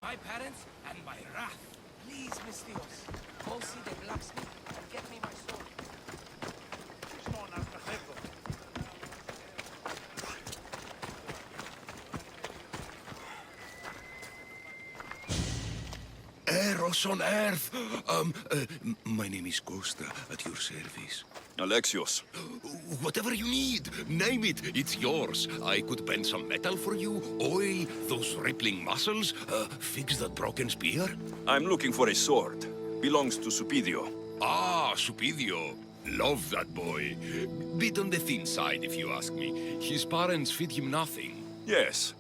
my parents, and my wrath. Please, Mistios, go see the blacksmith and get me my sword. Eros on earth! My name is Costa, at your service. Alexios. Whatever you need, name it, it's yours. I could bend some metal for you, oil those rippling muscles, fix that broken spear. I'm looking for a sword. Belongs to Supidio. Ah, Supidio. Love that boy. Bit on the thin side, if you ask me. His parents feed him nothing. Yes.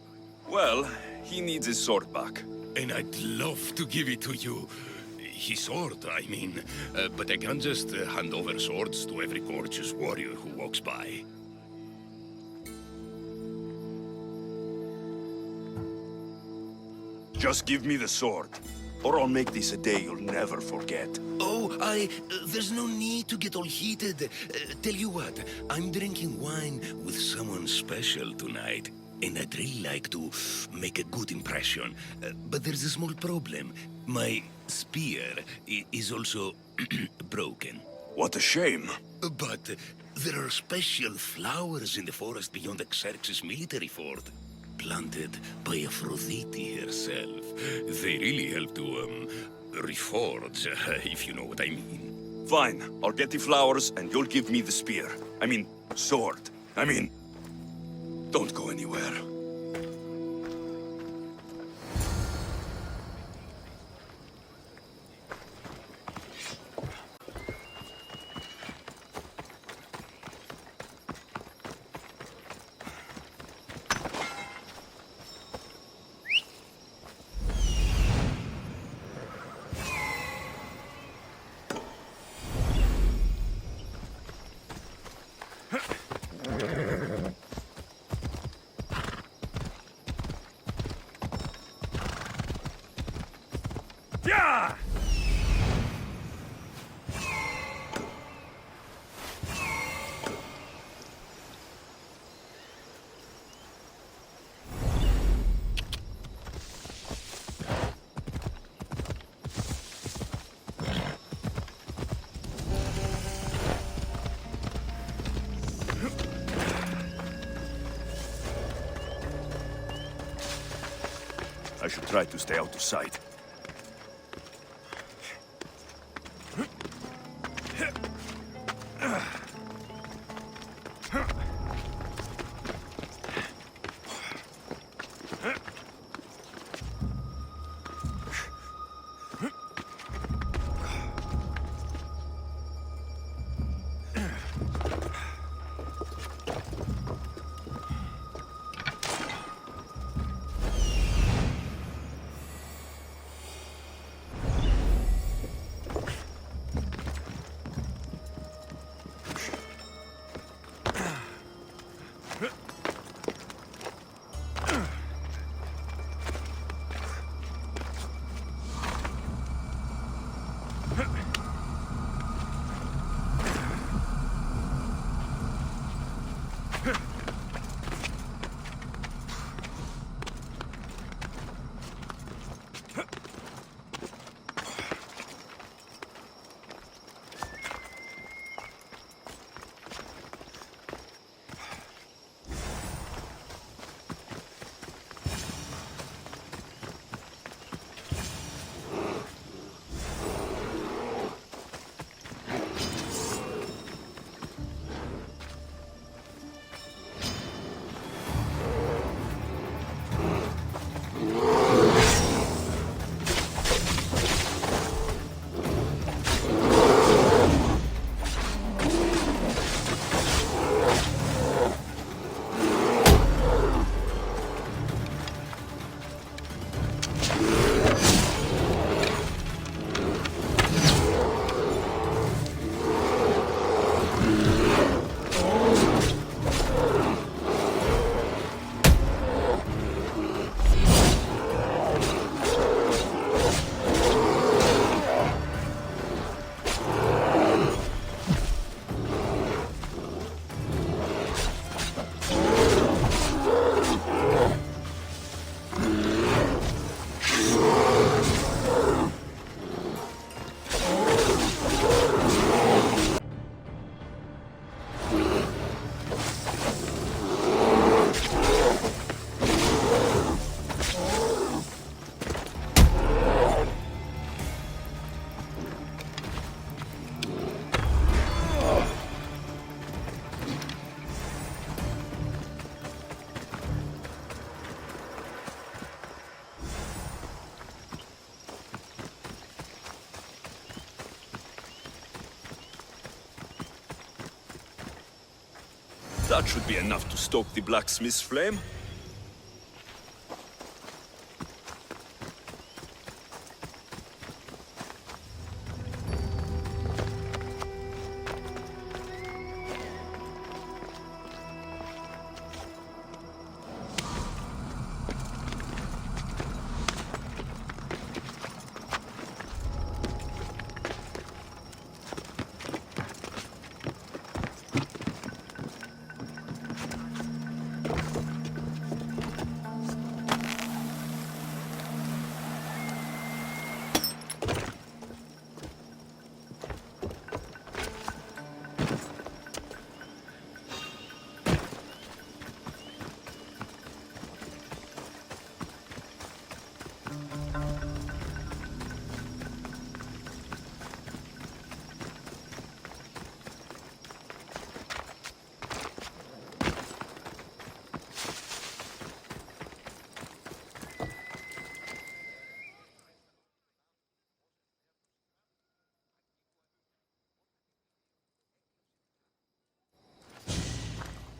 Well, he needs his sword back. And I'd love to give it to you. His sword, I mean. But I can't just hand over swords to every gorgeous warrior who walks by. Just give me the sword, or I'll make this a day you'll never forget. Oh, there's no need to get all heated. Tell you what, I'm drinking wine with someone special tonight. And I'd really like to make a good impression. But there's a small problem. My spear is also broken. What a shame. But there are special flowers in the forest beyond Xerxes' military fort. Planted by Aphrodite herself. They really help to, reforge, if you know what I mean. Fine, I'll get the flowers and you'll give me the spear. I mean, sword. Don't go anywhere. Yeah! I should try to stay out of sight. That should be enough to stoke the blacksmith's flame.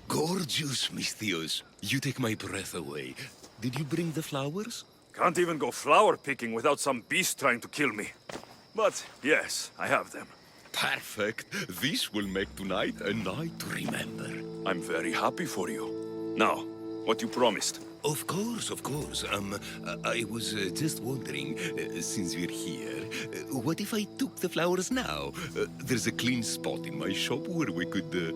Gorgeous, Misthios. You take my breath away. Did you bring the flowers? Can't even go flower picking without some beast trying to kill me. But yes, I have them. Perfect. This will make tonight a night to remember. I'm very happy for you. Now, what you promised. Of course, of course. I was just wondering, since we're here, what if I took the flowers now? There's a clean spot in my shop where we could,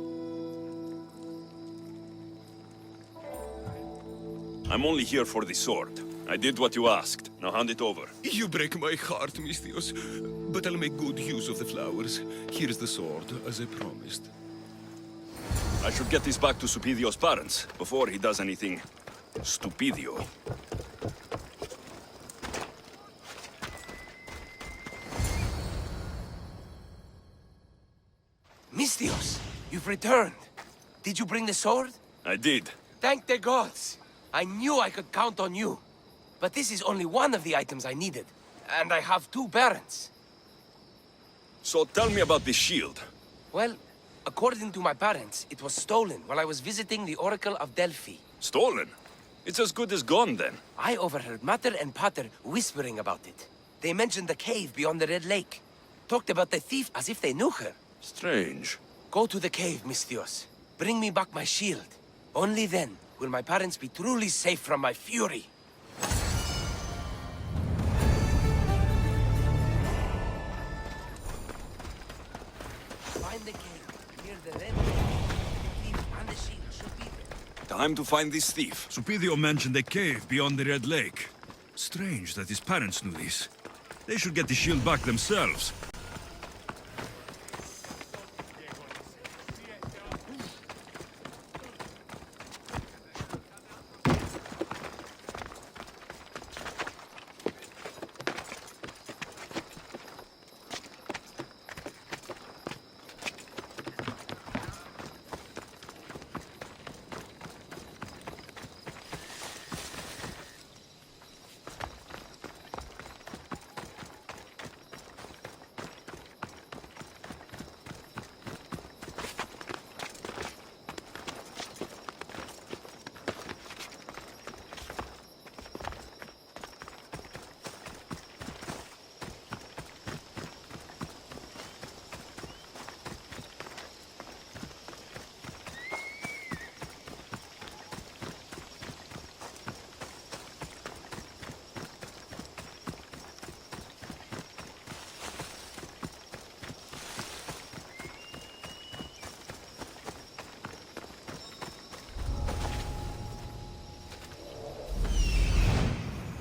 I'm only here for the sword. I did what you asked. Now hand it over. You break my heart, Misthios. But I'll make good use of the flowers. Here's the sword, as I promised. I should get this back to Supidio's parents before he does anything stupidio. Misthios, you've returned. Did you bring the sword? I did. Thank the gods. I knew I could count on you. But this is only one of the items I needed. And I have two parents. So tell me about the shield. Well, according to my parents, it was stolen while I was visiting the Oracle of Delphi. Stolen? It's as good as gone then. I overheard Mater and Pater whispering about it. They mentioned the cave beyond the Red Lake. Talked about the thief as if they knew her. Strange. Go to the cave, Misthios. Bring me back my shield. Only then will my parents be truly safe from my fury. Find the cave near the Red Lake. The thief and the shield should be there. Time to find this thief. Supidio mentioned a cave beyond the Red Lake. Strange that his parents knew this. They should get the shield back themselves.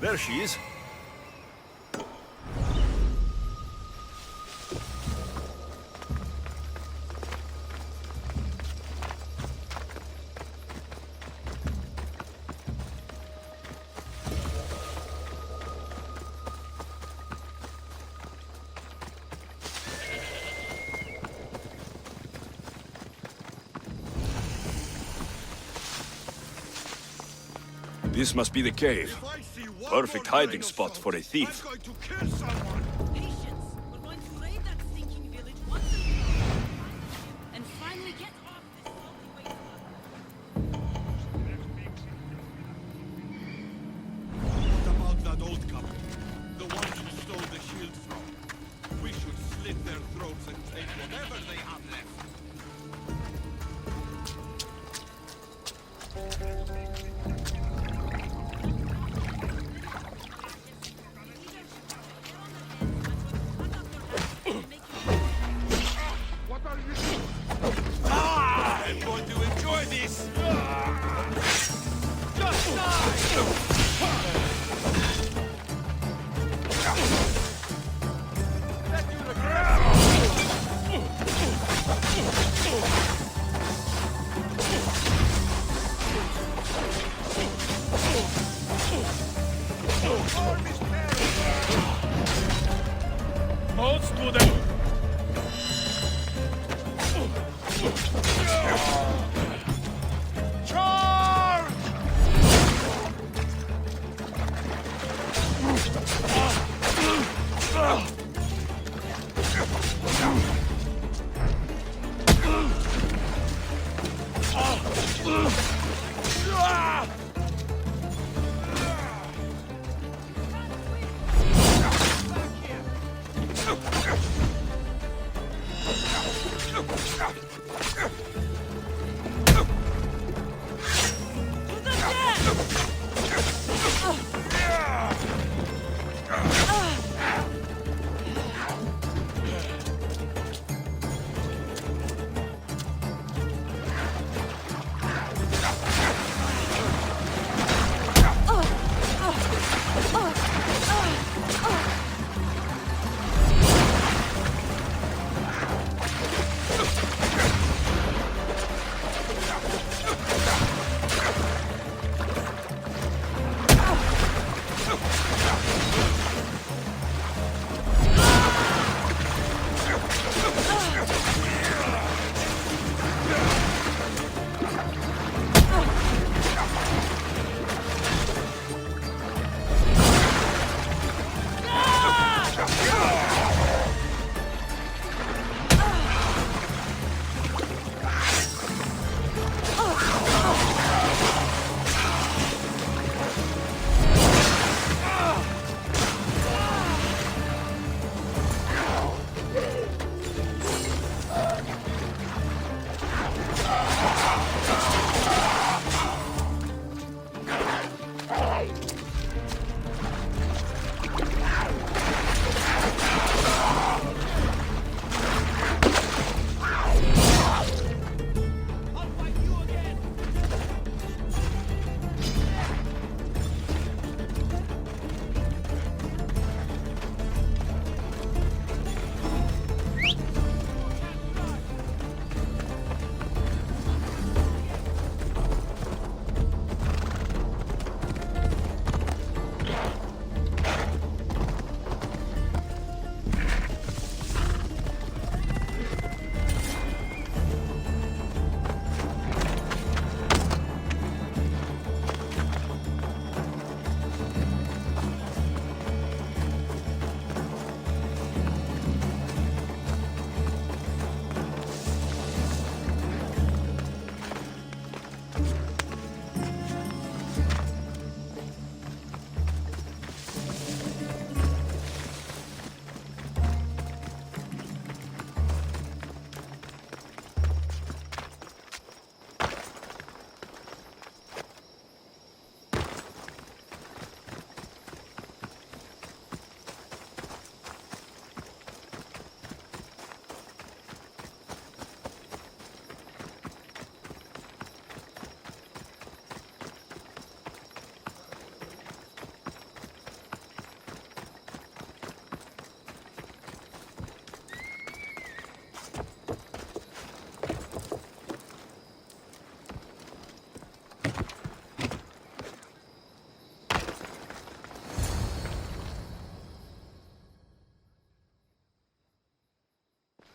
There she is. This must be the cave. Perfect hiding spot for a thief. Patience! We're going to raid that stinking village once and finally get off this salty wasteland. slit their throats and take whatever they have left. What are you doing? I'm going to enjoy this! Just die! Let you regret Most to them. Charge!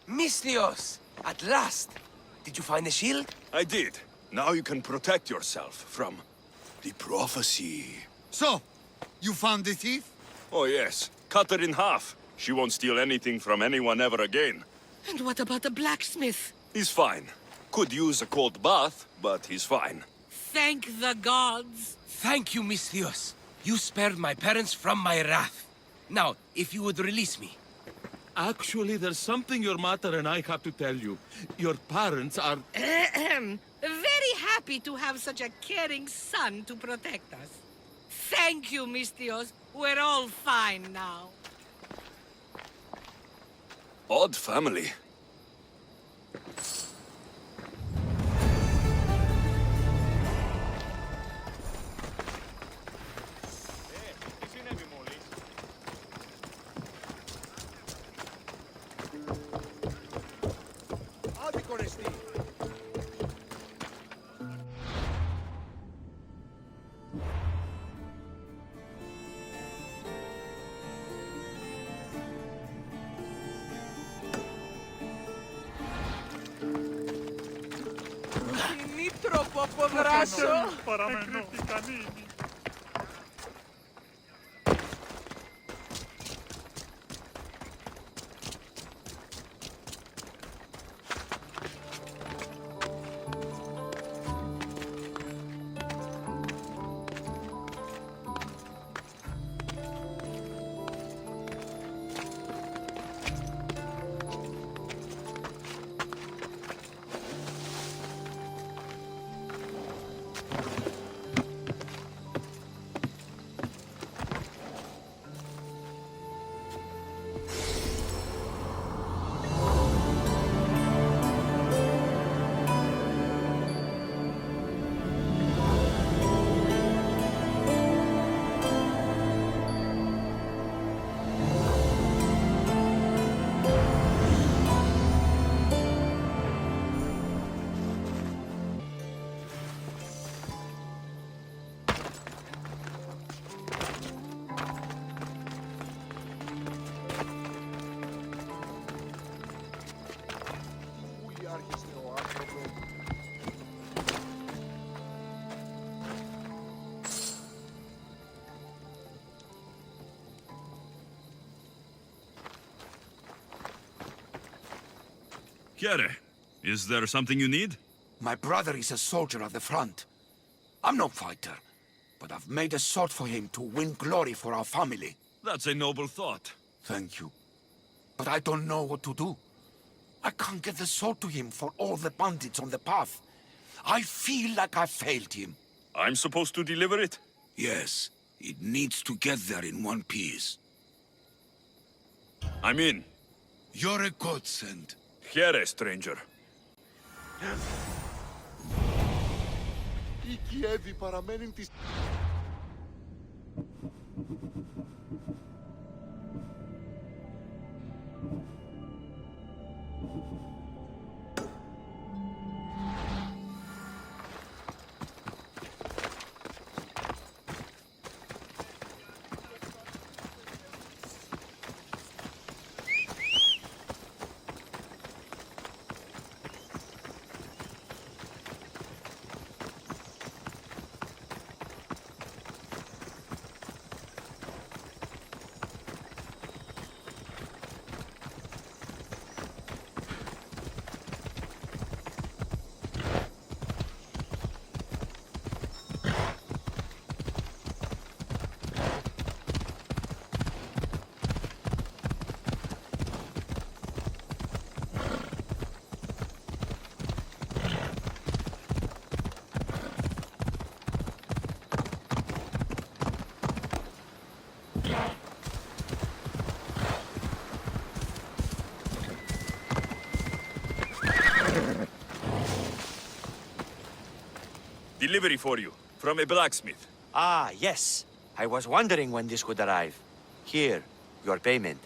Misthios! At last! Did you find the shield? I did. Now you can protect yourself from the prophecy. So, you found the thief? Oh yes, cut her in half. She won't steal anything from anyone ever again. And what about the blacksmith? He's fine. Could use a cold bath, but he's fine. Thank the gods. Thank you, Misthios. You spared my parents from my wrath. Now, if you would release me. Actually, there's something your mother and I have to tell you. Your parents are... Very happy to have such a caring son to protect us. Thank you, Mistios. We're all fine now. Odd family. Finì troppo, poveraccio. Chiere, is there something you need? My brother is a soldier at the front. I'm no fighter, but I've made a sword for him to win glory for our family. That's a noble thought. Thank you. But I don't know what to do. I can't get the sword to him for all the bandits on the path. I feel like I failed him. I'm supposed to deliver it? Yes, it needs to get there in one piece. I'm in. You're a godsend. Here, stranger. Η Κιέβη παραμένει της... Delivery for you, from a blacksmith. Ah, yes. I was wondering when this would arrive. Here, your payment.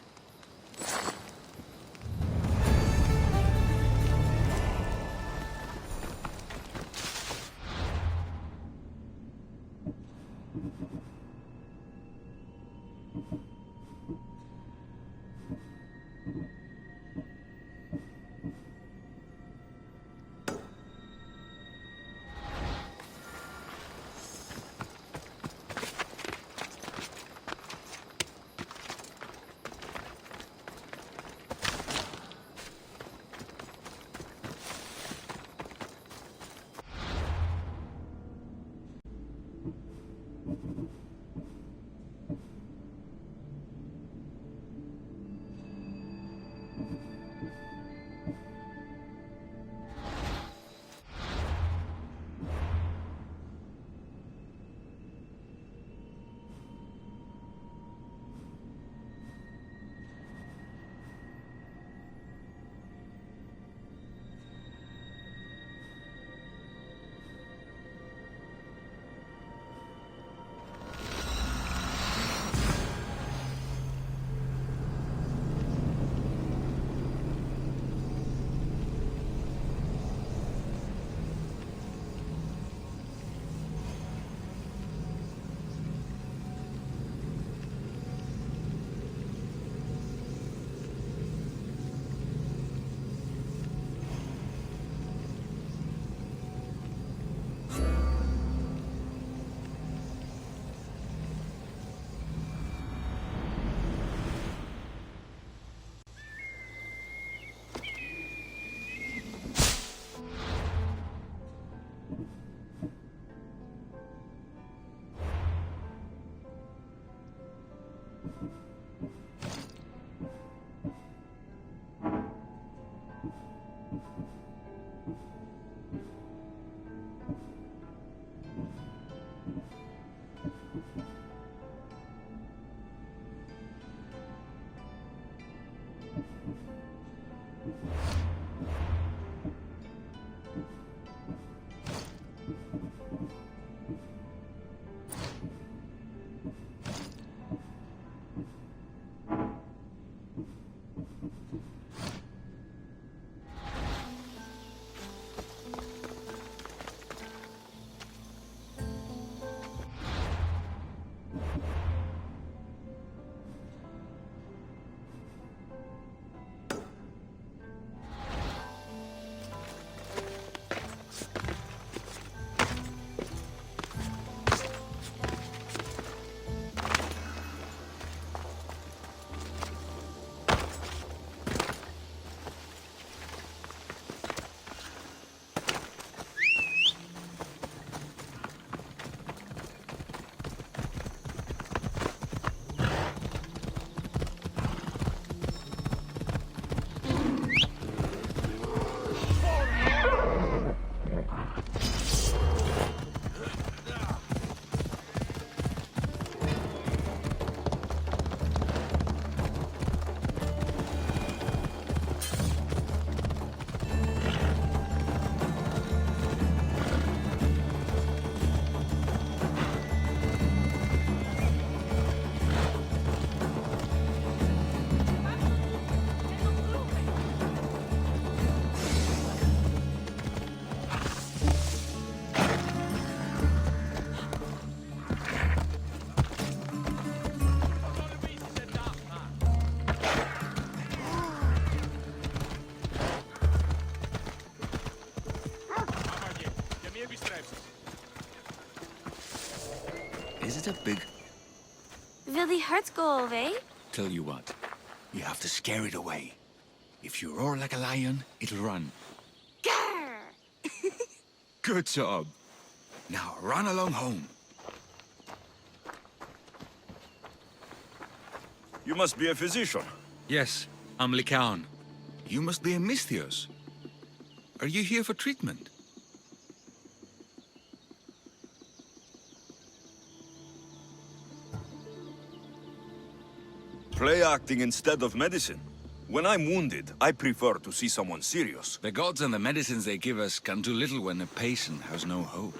Is it a big... Will the hurts go away? Tell you what, you have to scare it away. If you roar like a lion, it'll run. Grr! Good job. Now run along home. You must be a physician. Yes, I'm Lycaon. You must be a Misthios. Are you here for treatment? Play acting instead of medicine. When I'm wounded, I prefer to see someone serious. The gods and the medicines they give us can do little when a patient has no hope.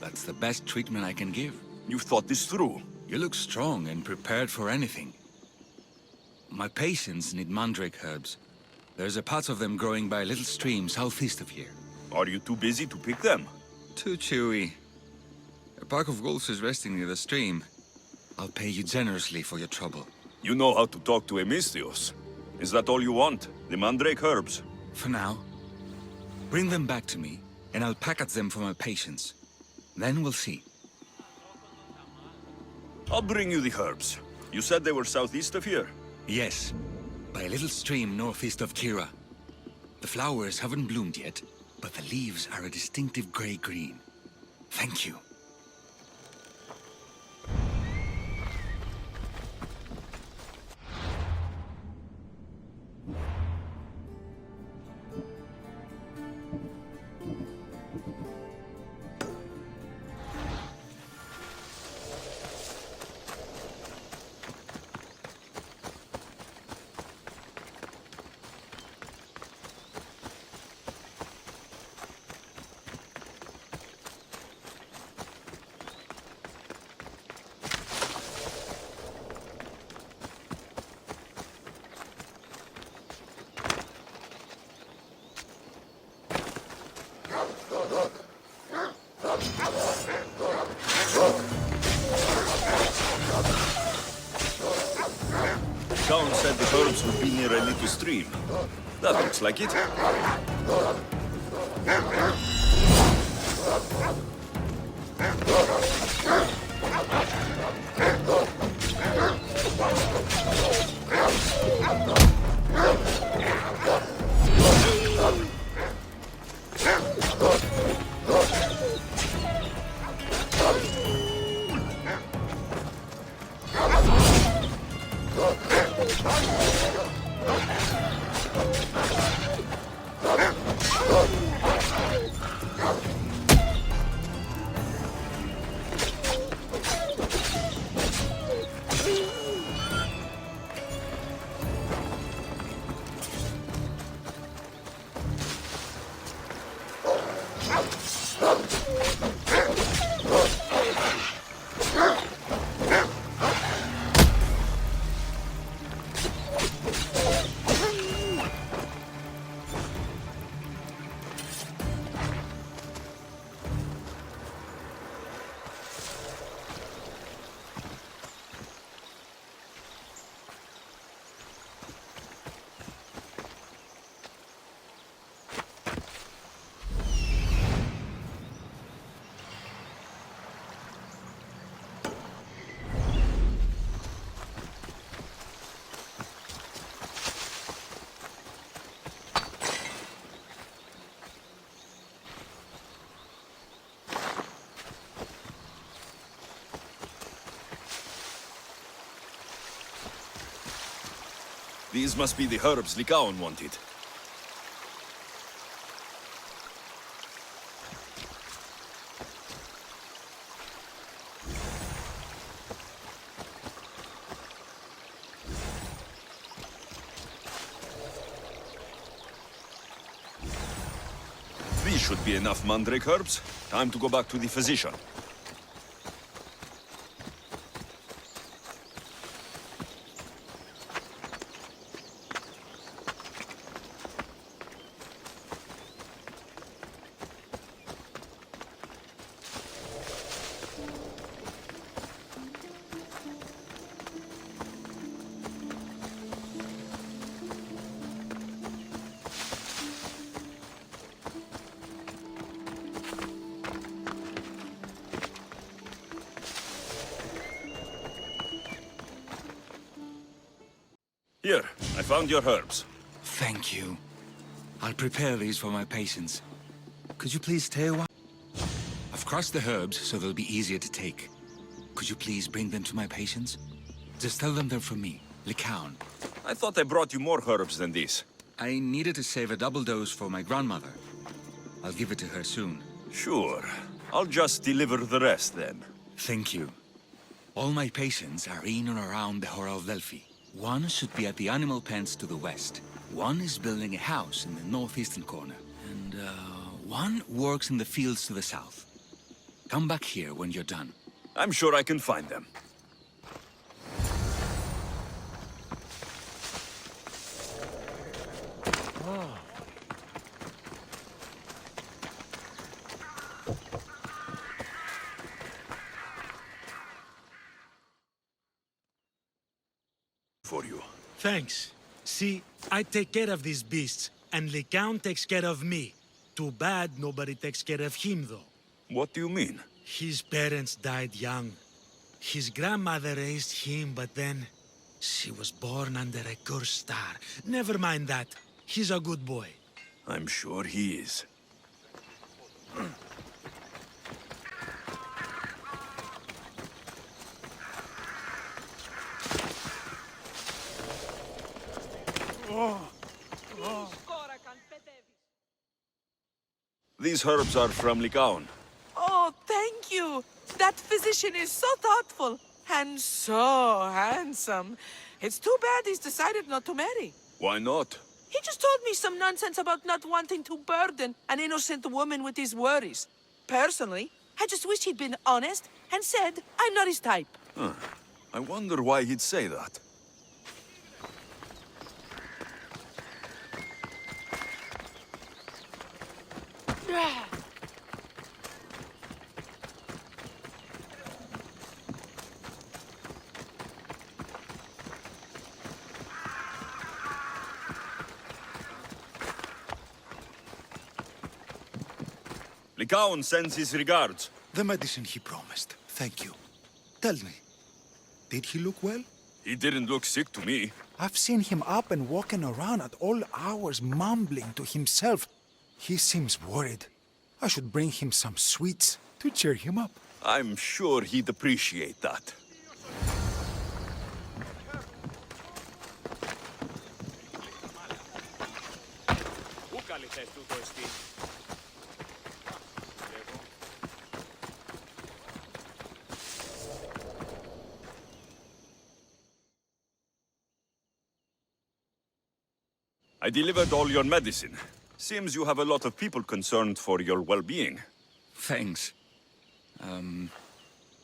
That's the best treatment I can give. You've thought this through. You look strong and prepared for anything. My patients need mandrake herbs. There's a patch of them growing by a little stream southeast of here. Are you too busy to pick them? Too chewy. A pack of wolves is resting near the stream. I'll pay you generously for your trouble. You know how to talk to a Misthios. Is that all you want? The mandrake herbs? For now. Bring them back to me, and I'll package them for my patients. Then we'll see. I'll bring you the herbs. You said they were southeast of here? Yes, by a little stream northeast of Kira. The flowers haven't bloomed yet, but the leaves are a distinctive gray-green. Thank you. Count said the herbs would be near a little stream. That looks like it. These must be the herbs Lycaon wanted. These should be enough mandrake herbs. Time to go back to the physician. Here, I found your herbs. Thank you. I'll prepare these for my patients. Could you please stay a while? I've crushed the herbs so they'll be easier to take. Could you please bring them to my patients? Just tell them they're from me, Lycaon. I thought I brought you more herbs than these. I needed to save a double dose for my grandmother. I'll give it to her soon. Sure. I'll just deliver the rest then. Thank you. All my patients are in or around the Hora of Delphi. One should be at the animal pens to the west. One is building a house in the northeastern corner. And, one works in the fields to the south. Come back here when you're done. I'm sure I can find them. For you. Thanks. See, I take care of these beasts, and Lycaon takes care of me. Too bad nobody takes care of him, though. What do you mean? His parents died young. His grandmother raised him, but then she was born under a cursed star. Never mind that. He's a good boy. I'm sure he is. These herbs are from Lycaon. Oh, thank you. That physician is so thoughtful and so handsome. It's too bad he's decided not to marry. Why not? He just told me some nonsense about not wanting to burden an innocent woman with his worries. Personally, I just wish he'd been honest and said I'm not his type. Huh. I wonder why he'd say that. Lycaon sends his regards. The medicine he promised. Thank you. Tell me, did he look well? He didn't look sick to me. I've seen him up and walking around at all hours, mumbling to himself. He seems worried. I should bring him some sweets to cheer him up. I'm sure he'd appreciate that. I delivered all your medicine. Seems you have a lot of people concerned for your well-being. Thanks.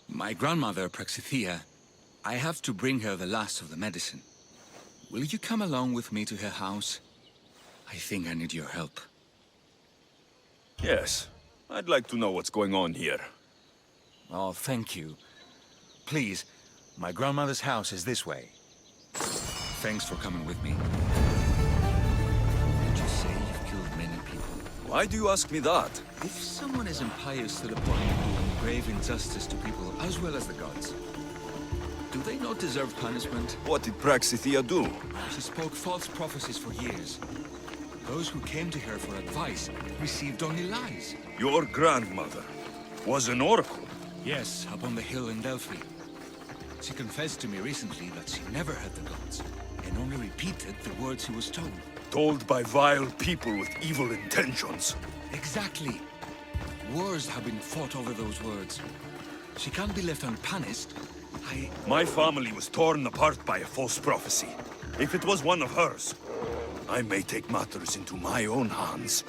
My grandmother, Praxithea, I have to bring her the last of the medicine. Will you come along with me to her house? I think I need your help. Yes. I'd like to know what's going on here. Oh, thank you. Please, my grandmother's house is this way. Thanks for coming with me. Did you say you've killed many people? Why do you ask me that? If someone is impious to the point of doing grave injustice to people as well as the gods, do they not deserve punishment? What did Praxithea do? She spoke false prophecies for years. Those who came to her for advice received only lies. Your grandmother was an oracle? Yes, up on the hill in Delphi. She confessed to me recently that she never heard the gods, and only repeated the words she was told. Told by vile people with evil intentions. Exactly. Wars have been fought over those words. She can't be left unpunished. My family was torn apart by a false prophecy. If it was one of hers, I may take matters into my own hands.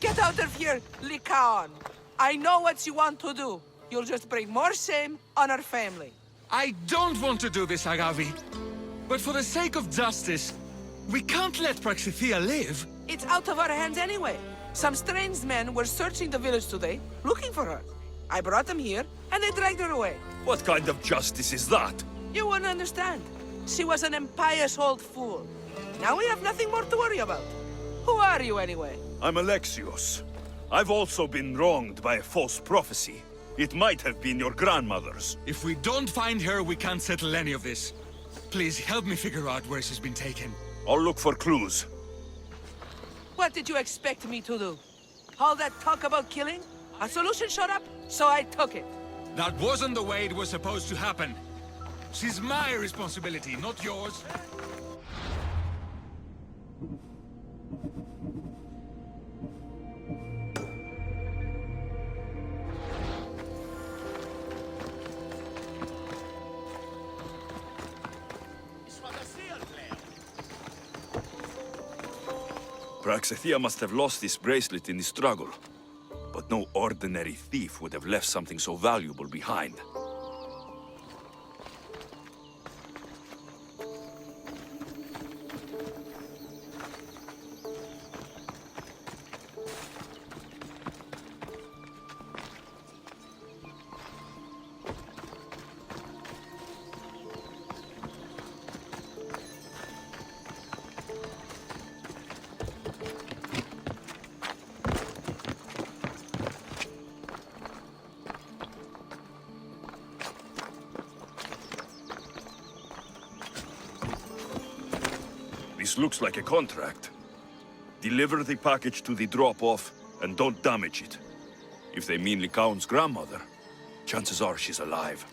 Get out of here, Lycaon. I know what you want to do. You'll just bring more shame on our family. I don't want to do this, Agavi. But for the sake of justice, we can't let Praxithea live. It's out of our hands anyway. Some strange men were searching the village today, looking for her. I brought them here, and they dragged her away. What kind of justice is that? You wouldn't understand. She was an impious old fool. Now we have nothing more to worry about. Who are you, anyway? I'm Alexios. I've also been wronged by a false prophecy. It might have been your grandmother's. If we don't find her, we can't settle any of this. Please help me figure out where she's been taken. I'll look for clues. What did you expect me to do? All that talk about killing? A solution showed up, so I took it. That wasn't the way it was supposed to happen. She's my responsibility, not yours. Praxithea must have lost this bracelet in the struggle. But no ordinary thief would have left something so valuable behind. This looks like a contract. Deliver the package to the drop-off, and don't damage it. If they mean Lycaon's grandmother, chances are she's alive.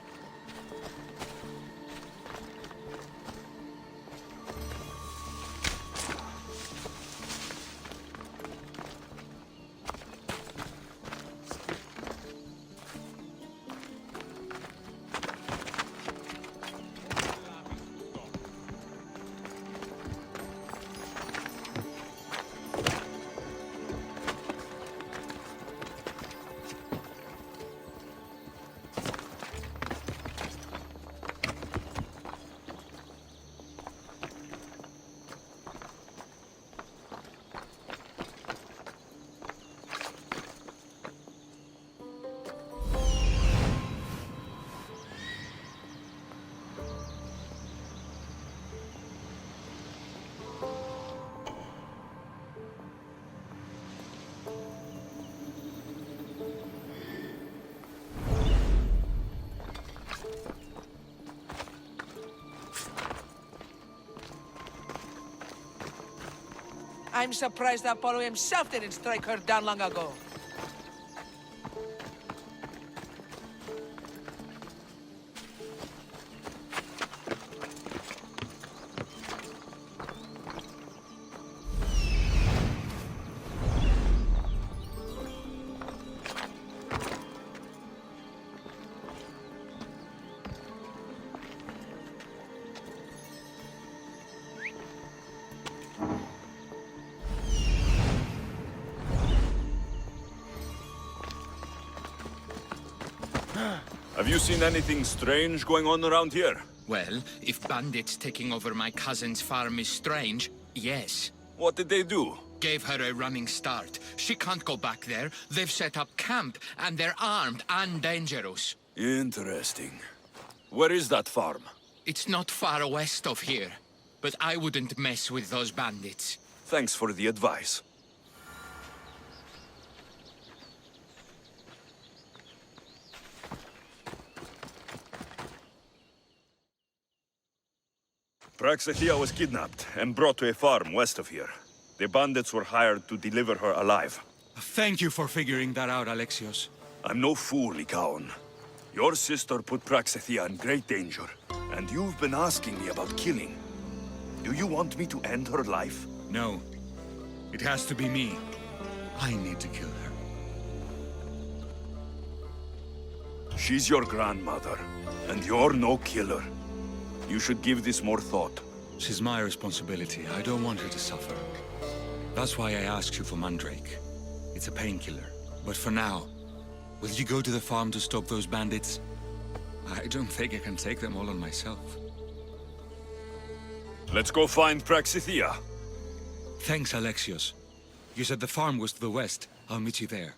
I'm surprised Apollo himself didn't strike her down long ago. Have you seen anything strange going on around here? Well, if bandits taking over my cousin's farm is strange, yes. What did they do? Gave her a running start. She can't go back there. They've set up camp, and they're armed and dangerous. Interesting. Where is that farm? It's not far west of here, but I wouldn't mess with those bandits. Thanks for the advice. Praxithea was kidnapped and brought to a farm west of here. The bandits were hired to deliver her alive. Thank you for figuring that out, Alexios. I'm no fool, Lycaon. Your sister put Praxithea in great danger, and you've been asking me about killing. Do you want me to end her life? No. It has to be me. I need to kill her. She's your grandmother, and you're no killer. You should give this more thought. She's my responsibility. I don't want her to suffer. That's why I asked you for Mandrake. It's a painkiller. But for now, will you go to the farm to stop those bandits? I don't think I can take them all on myself. Let's go find Praxithea. Thanks, Alexios. You said the farm was to the west. I'll meet you there.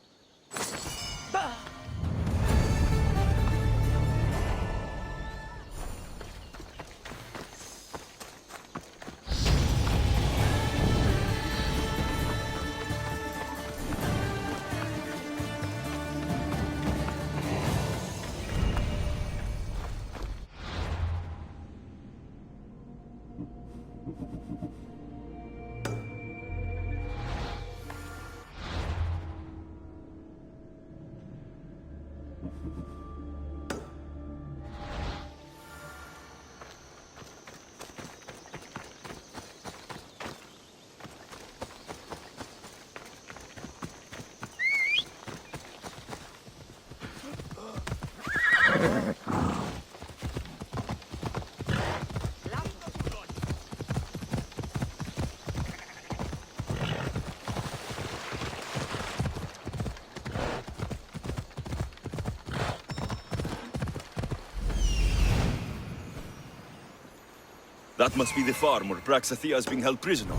That must be the farm where Praxathea is being held prisoner.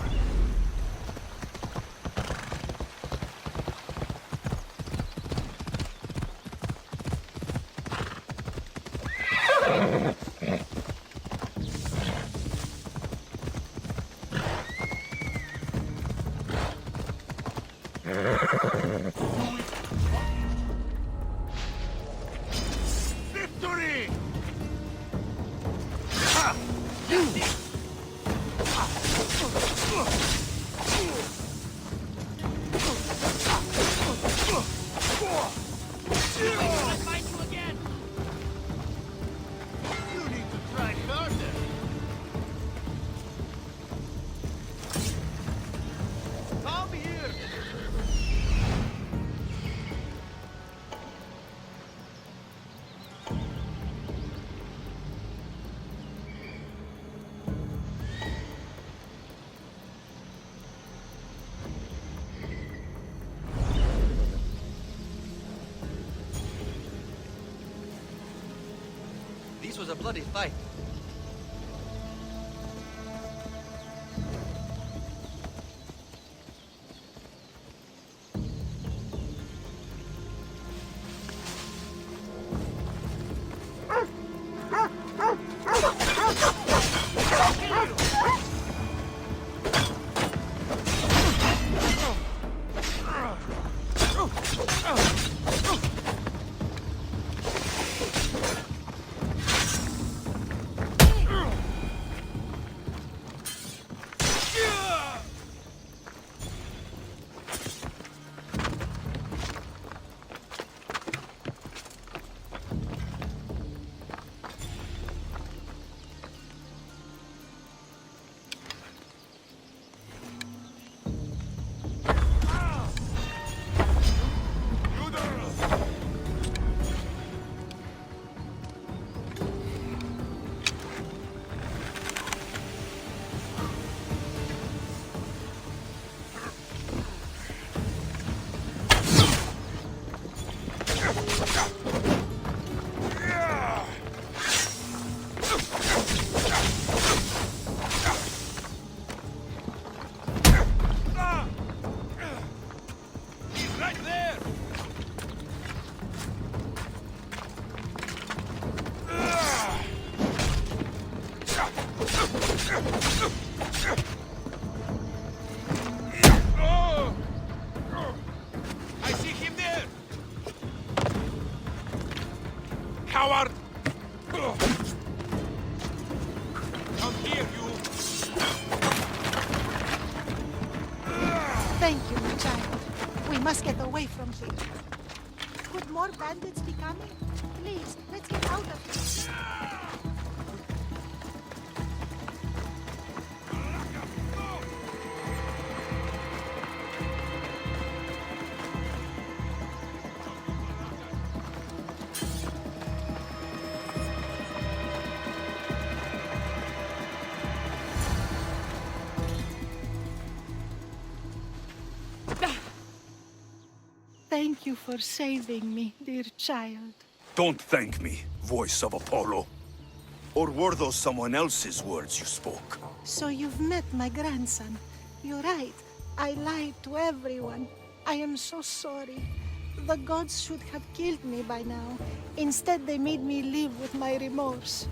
Victory! This was a bloody fight. I see him there! Coward! Come here, you! Thank you, my child. We must get away from here. Could more bandits be coming? Please, let's get out of here. Thank you for saving me, dear child. Don't thank me, voice of Apollo. Or were those someone else's words you spoke? So you've met my grandson. You're right. I lied to everyone. I am so sorry. The gods should have killed me by now. Instead, they made me live with my remorse.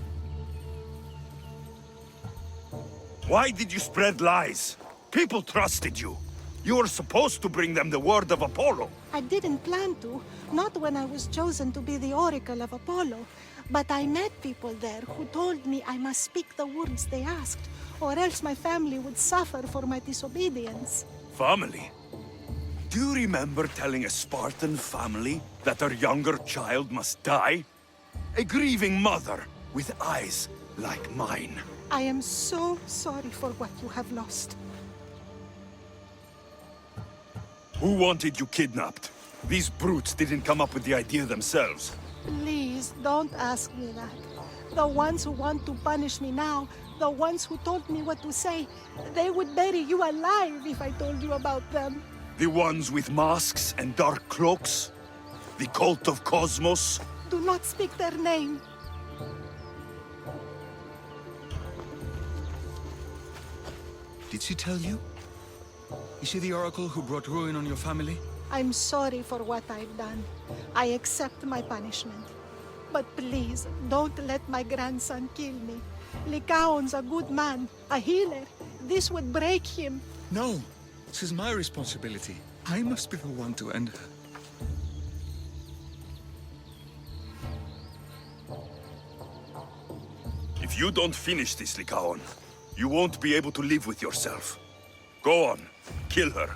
Why did you spread lies? People trusted you. You were supposed to bring them the word of Apollo. I didn't plan to, not when I was chosen to be the oracle of Apollo. But I met people there who told me I must speak the words they asked, or else my family would suffer for my disobedience. Family? Do you remember telling a Spartan family that their younger child must die? A grieving mother with eyes like mine. I am so sorry for what you have lost. Who wanted you kidnapped? These brutes didn't come up with the idea themselves. Please, don't ask me that. The ones who want to punish me now, the ones who told me what to say, they would bury you alive if I told you about them. The ones with masks and dark cloaks? The cult of Cosmos? Do not speak their name. Did she tell you? Is she the oracle who brought ruin on your family? I'm sorry for what I've done. I accept my punishment. But please, don't let my grandson kill me. Lycaon's a good man, a healer. This would break him. No, this is my responsibility. I must be the one to end her. If you don't finish this, Lycaon, you won't be able to live with yourself. Go on, kill her.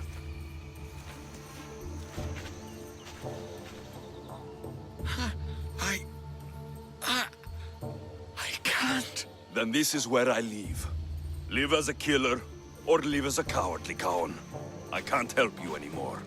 I can't. Then this is where I live. Live as a killer, or live as a coward, Lycaon. I can't help you anymore.